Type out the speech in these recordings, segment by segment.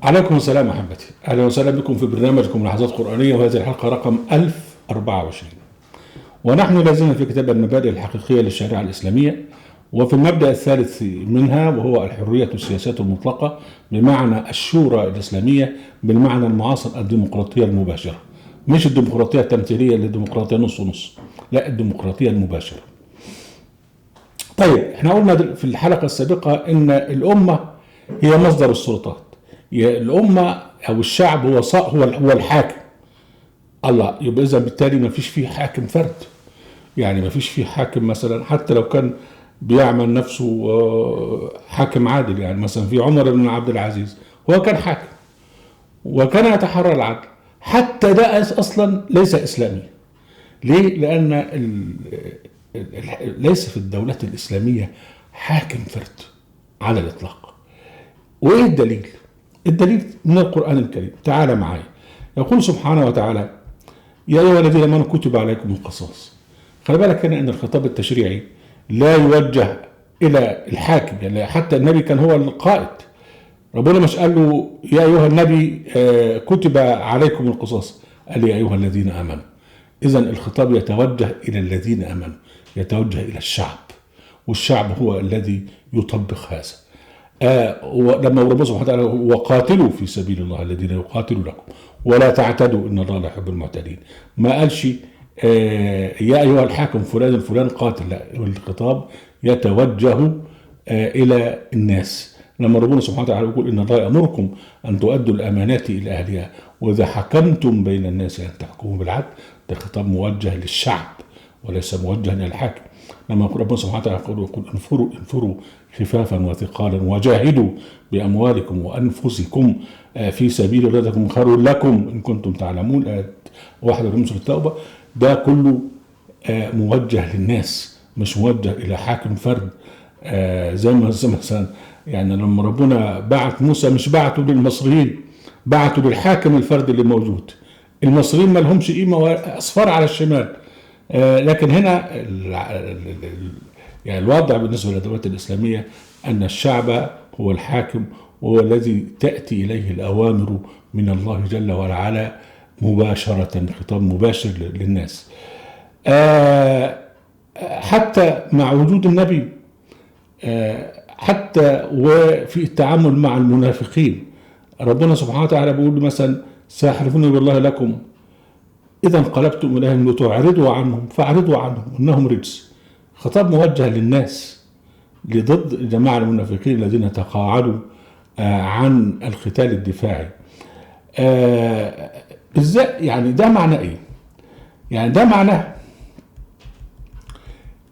عليكم السلام أحبتي، أهلا وسهلا بكم في برنامجكم لحظات قرآنية، وهذه الحلقة رقم 1024. ونحن لازلنا في كتاب المبادئ الحقيقية للشريعة الإسلامية، وفي المبدأ الثالث منها وهو الحرية والسياسات المطلقة بمعنى الشورى الإسلامية بالمعنى المعاصر، الديمقراطية المباشرة، مش الديمقراطية التمثيلية اللي الديمقراطية نص ونص، لا الديمقراطية المباشرة. طيب احنا قلنا في الحلقة السابقة ان الأمة هي مصدر السلطات، هي الأمة أو الشعب هو الحاكم. الله، يبقى إذا بالتالي ما فيش فيه حاكم فرد، يعني ما فيش فيه حاكم مثلا حتى لو كان بيعمل نفسه حاكم عادل. يعني مثلا في عمر بن عبد العزيز هو كان حاكم وكان يتحرى العدل، حتى ده أصلا ليس إسلامي. ليه؟ لأن ليس في الدولة الإسلامية حاكم فرد على الإطلاق. وإيه الدليل؟ الدليل من القرآن الكريم. تعالى معايا، يقول سبحانه وتعالى: يا أيها الذين آمنوا كتب عليكم القصاص. خلي بالك هنا أن الخطاب التشريعي لا يوجه إلى الحاكم، يعني حتى النبي كان هو القائد. ربنا مش قال له يا أيها النبي كتب عليكم القصاص، قال يا أيها الذين آمنوا. إذن الخطاب يتوجه إلى الذين آمنوا، يتوجه إلى الشعب، والشعب هو الذي يطبق هذا. ولما ربنا سبحانه وتعالى وقاتلوا في سبيل الله الذين يقاتلوا لكم ولا تعتدوا ان الله لا يحب المعتدين، ما قالش يا ايها الحاكم فلان الفلان قاتل، لا، الخطاب يتوجه الى الناس. لما ربنا سبحانه وتعالى يقول ان الله يامركم ان تؤدوا الامانات الى اهلها واذا حكمتم بين الناس ان تحكموا بالعدل، ده خطاب موجه للشعب وليس موجه للحاكم. لما ربنا سبحانه وتعالى يقول انفروا خفافا وثقالا وجاهدوا باموالكم وانفسكم في سبيل الله ذلكم خير لكم ان كنتم تعلمون، آية 1 من سورة التوبة. ده كله موجه للناس، مش موجه الى حاكم فرد. زي ما مثلا يعني لما ربنا بعت موسى مش بعته للمصريين، بعته للحاكم الفردي اللي موجود. المصريين ما لهمش قيمه واصفار على الشمال. لكن هنا يعني الوضع بالنسبه للدولة الاسلاميه ان الشعب هو الحاكم، وهو الذي تاتي اليه الاوامر من الله جل وعلا مباشره، خطاب مباشر للناس. حتى مع وجود النبي، حتى وفي التعامل مع المنافقين، ربنا سبحانه وتعالى بيقول مثلا: سيحلفون بالله لكم إذا انقلبتم إليهم لتعرضوا عنهم فاعرضوا عنهم إنهم رجس. خطاب موجه للناس لضد جماعة المنافقين الذين تقاعدوا عن القتال الدفاعي. ازاي؟ يعني ده معناه ايه؟ يعني ده معناه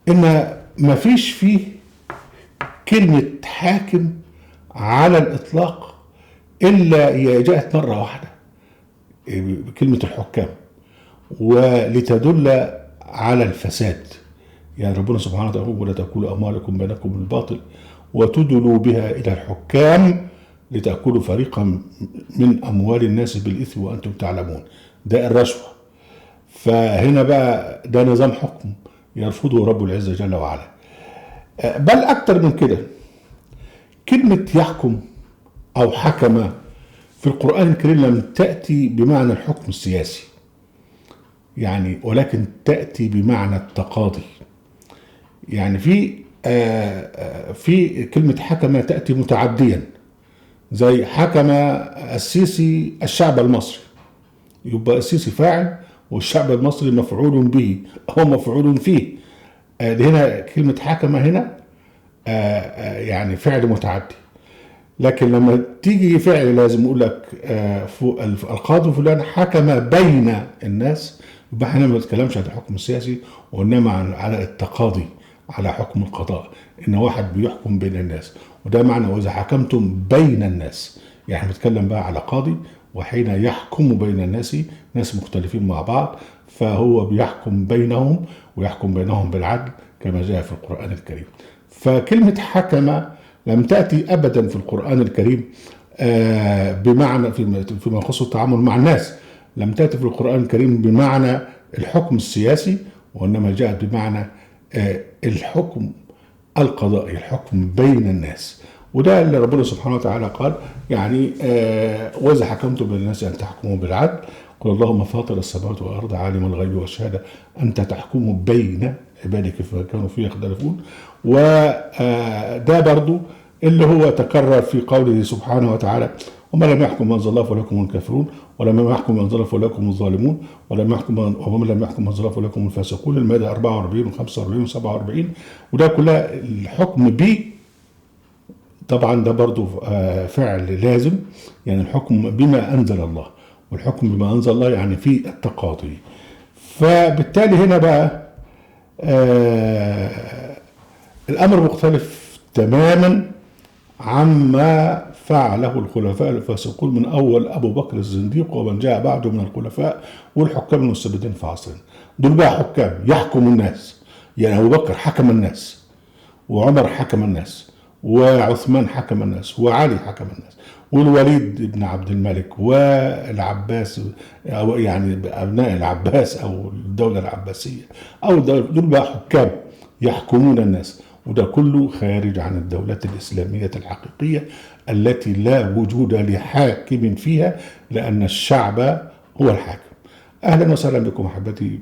ان مفيش فيه كلمة حاكم على الإطلاق إلا هي جاءت مرة واحدة بكلمة الحكام، ولتدل على الفساد. يعني ربنا سبحانه وتعالى يقول: ولا تأكلوا أموالكم بينكم بالباطل وتدلوا بها إلى الحكام لتأكلوا فريقا من أموال الناس بالإثم وأنتم تعلمون. ده الرشوة. فهنا بقى ده نظام حكم يرفضه رب العزة جل وعلا. بل أكتر من كده، كلمة يحكم أو حكم في القرآن الكريم لم تأتي بمعنى الحكم السياسي، يعني ولكن تأتي بمعنى التقاضي. يعني في كلمة حكم تأتي متعديا، زي حكم السيسي الشعب المصري، يبقى السيسي فاعل والشعب المصري مفعول به أو مفعول فيه. هنا كلمة حكم هنا يعني فعل متعدي. لكن لما تيجي فعل لازم يقول لك القاضي فلان حكم بين الناس، يبقى احنا ما بنتكلمش عن الحكم السياسي وانما على التقاضي، على حكم القضاء، ان واحد بيحكم بين الناس. وده معنى واذا حكمتم بين الناس، يعني بنتكلم بقى على قاضي وحين يحكم بين الناس، ناس مختلفين مع بعض، فهو بيحكم بينهم ويحكم بينهم بالعدل كما جاء في القرآن الكريم. فكلمة حكم لم تأتي أبدا في القرآن الكريم بمعنى فيما يخص التعامل مع الناس، لم تأتي في القرآن الكريم بمعنى الحكم السياسي، وإنما جاءت بمعنى الحكم القضائي، الحكم بين الناس. وده اللي ربنا سبحانه وتعالى قال يعني وإذا حكمتم بين الناس أن تحكموا بالعدل، قل اللهم فاطر السماوات والأرض عالم الغيب والشهادة أنت تحكم بين عبادك فيما كانوا فيه يختلفون. وده برضو اللي هو تكرر في قوله سبحانه وتعالى ومن لم يحكم ما أنزل الله فليكن الكافرون، ولم لم يحكم ما أنزل الله فليكن الظالمون، ومن لم يحكم ما أنزل الله فليكن الفاسقون. المائدة 44 و45 و47. وده كلها الحكم ب، طبعا ده برضو فعل لازم، يعني الحكم بما أنزل الله، والحكم بما أنزل الله يعني في التقاضي. فبالتالي هنا بقى الأمر مختلف تماما عما فعله الخلفاء الفاسقون من أول أبو بكر الزنديق ومن جاء بعده من الخلفاء والحكام المستبدين في عصرنا. دول بقى حكام يحكم الناس، يعني أبو بكر حكم الناس، وعمر حكم الناس، وعثمان حكم الناس، وعلي حكم الناس، والوليد بن عبد الملك، والعباس، أو يعني أبناء العباس أو الدولة العباسية أو الدولة. دول بقى حكام يحكمون الناس، وده كله خارج عن الدولة الإسلامية الحقيقية التي لا وجود لحاكم فيها، لأن الشعب هو الحاكم. أهلا وسهلا بكم أحبتي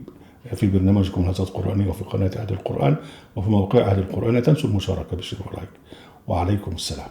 في برنامجكم هزات قرآنية، وفي قناة أهل القرآن، وفي موقع أهل القرآن. لا تنسوا المشاركة بالشير واللايك، وعليكم السلام.